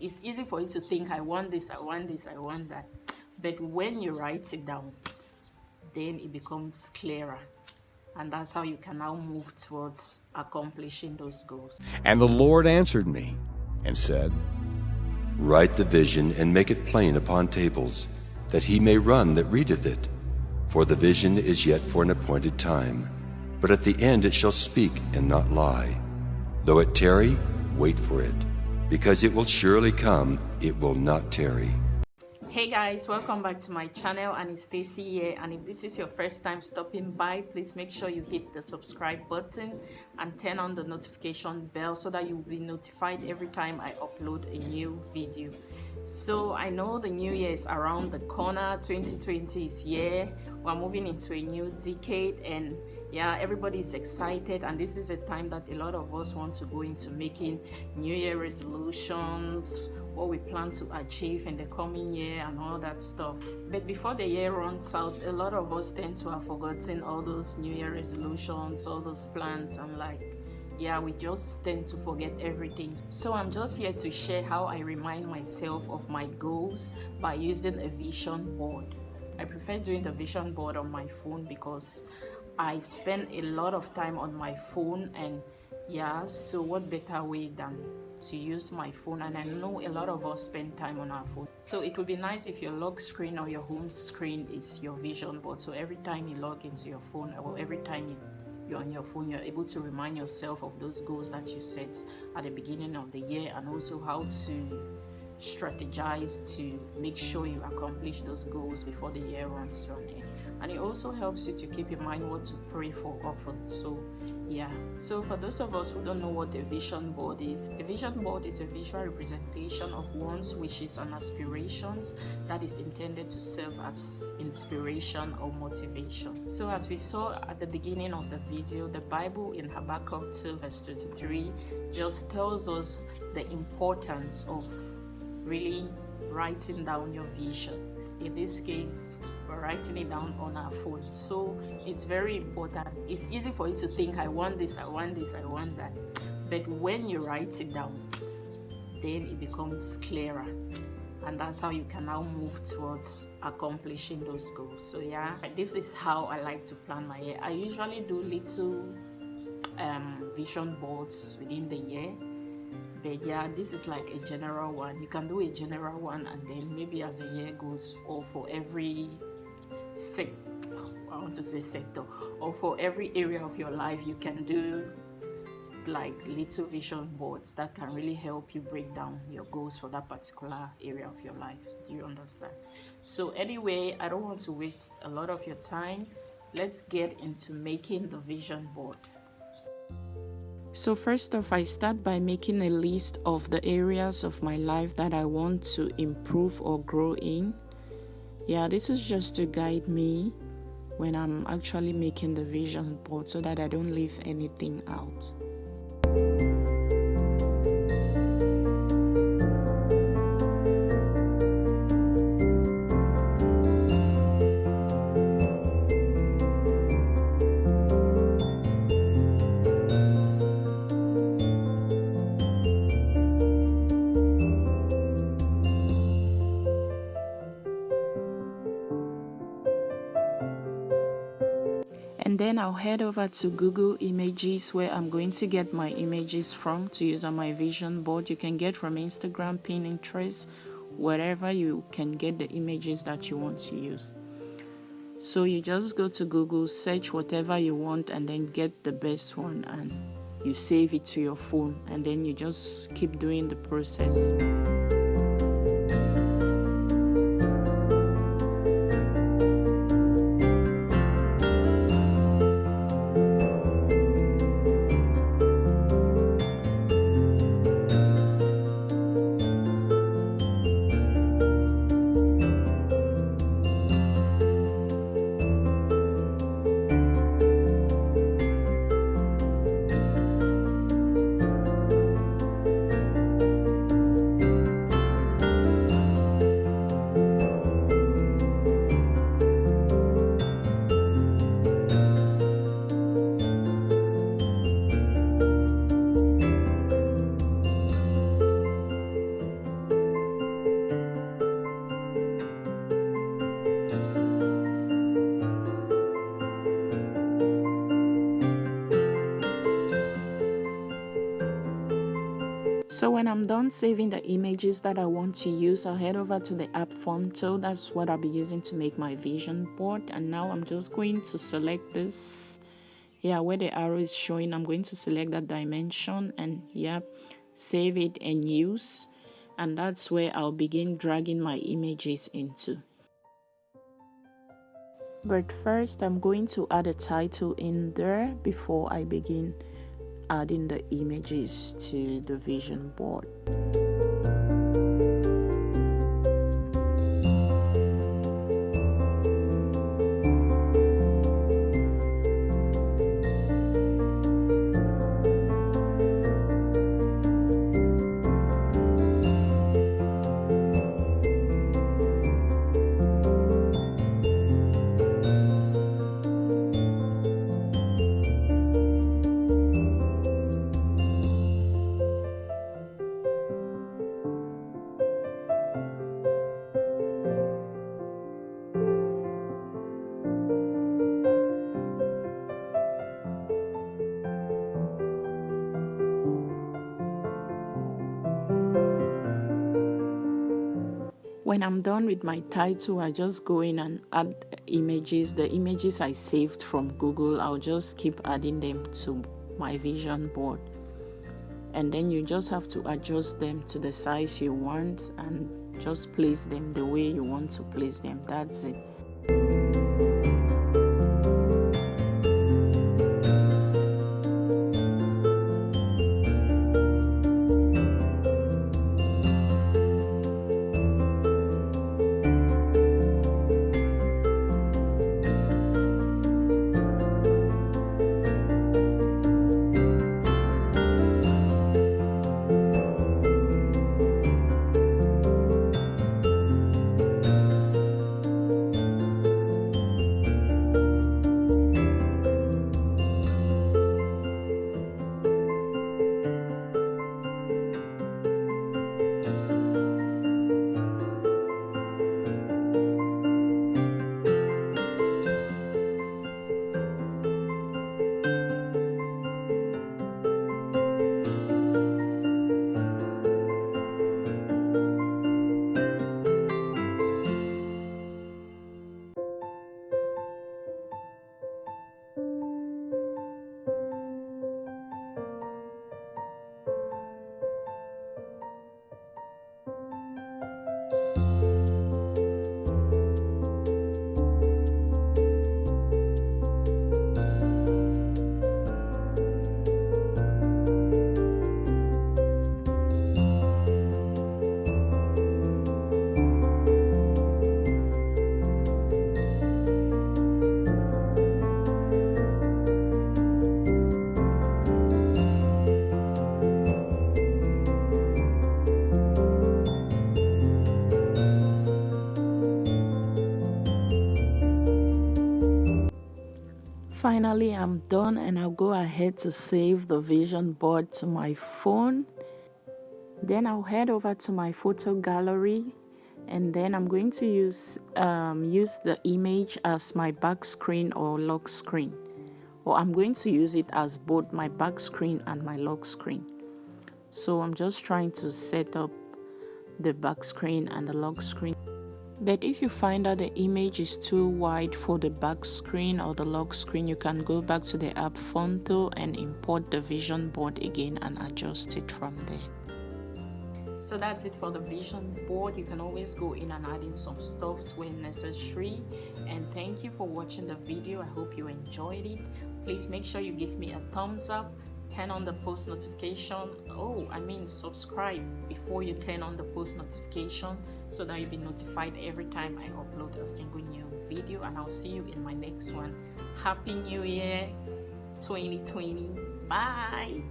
It's easy for you to think, I want this, I want this, I want that. But when you write it down, then it becomes clearer. And that's how you can now move towards accomplishing those goals. And the Lord answered me and said, Write the vision and make it plain upon tables, that he may run that readeth it. For the vision is yet for an appointed time, but at the end it shall speak and not lie. Though it tarry, wait for it, because it will surely come, it will not tarry. Hey guys, welcome back to my channel, and it's Stacy here. And if this is your first time stopping by, please make sure you hit the subscribe button and turn on the notification bell so that you'll be notified every time I upload a new video. So I know the new year is around the corner. 2020 is here. We're moving into a new decade, and yeah, everybody is excited, and this is a time that a lot of us want to go into making new year resolutions, what we plan to achieve in the coming year and all that stuff. But before the year runs out, a lot of us tend to have forgotten all those new year resolutions, all those plans, and yeah, we just tend to forget everything. So I'm just here to share how I remind myself of my goals by using a vision board. I prefer doing the vision board on my phone because I spend a lot of time on my phone, and yeah, so what better way than to use my phone? And I know a lot of us spend time on our phone, so it would be nice if your lock screen or your home screen is your vision board. So every time you log into your phone, or every time you're on your phone, you're able to remind yourself of those goals that you set at the beginning of the year, and also how to strategize to make sure you accomplish those goals before the year runs to an end. And it also helps you to keep in mind what to pray for often. So yeah, so for those of us who don't know what a vision board is, a vision board is a visual representation of one's wishes and aspirations that is intended to serve as inspiration or motivation. So as we saw at the beginning of the video, the Bible in Habakkuk 2 verse 23 just tells us the importance of really writing down your vision. In this case, we're writing it down on our phone. So it's very important. It's easy for you to think, I want this, I want this, I want that. But when you write it down, then it becomes clearer. And that's how you can now move towards accomplishing those goals. So yeah, this is how I like to plan my year. I usually do little vision boards within the year. But yeah, this is like a general one. You can do a general one, and then maybe as the year goes, or for every sector, or for every area of your life, you can do like little vision boards that can really help you break down your goals for that particular area of your life. Do you understand? So anyway, I don't want to waste a lot of your time. Let's get into making the vision board. So first off, I start by making a list of the areas of my life that I want to improve or grow in. Yeah, this is just to guide me when I'm actually making the vision board so that I don't leave anything out. And then I'll head over to Google Images, where I'm going to get my images from to use on my vision board. You can get from Instagram, Pinterest, wherever you can get the images that you want to use. So you just go to Google, search whatever you want, and then get the best one, and you save it to your phone, and then you just keep doing the process. So when I'm done saving the images that I want to use, I'll head over to the app Phonto. That's what I'll be using to make my vision board. And now I'm just going to select this. Yeah, where the arrow is showing, I'm going to select that dimension and save it and use. And that's where I'll begin dragging my images into. But first, I'm going to add a title in there before I begin adding the images to the vision board. When I'm done with my title, I just go in and add images. The images I saved from Google, I'll just keep adding them to my vision board. And then you just have to adjust them to the size you want and just place them the way you want to place them. That's it. Finally, I'm done and I'll go ahead to save the vision board to my phone. Then I'll head over to my photo gallery and then I'm going to use the image as my back screen or lock screen. Or I'm going to use it as both my back screen and my lock screen. So I'm just trying to set up the back screen and the lock screen. But if you find that the image is too wide for the back screen or the lock screen, you can go back to the app Phonto and import the vision board again and adjust it from there. So that's it for the vision board. You can always go in and add in some stuffs when necessary. And thank you for watching the video. I hope you enjoyed it. Please make sure you give me a thumbs up. Turn on the post notification. Subscribe before you turn on the post notification so that you'll be notified every time I upload a single new video. And I'll see you in my next one. Happy New Year 2020. Bye.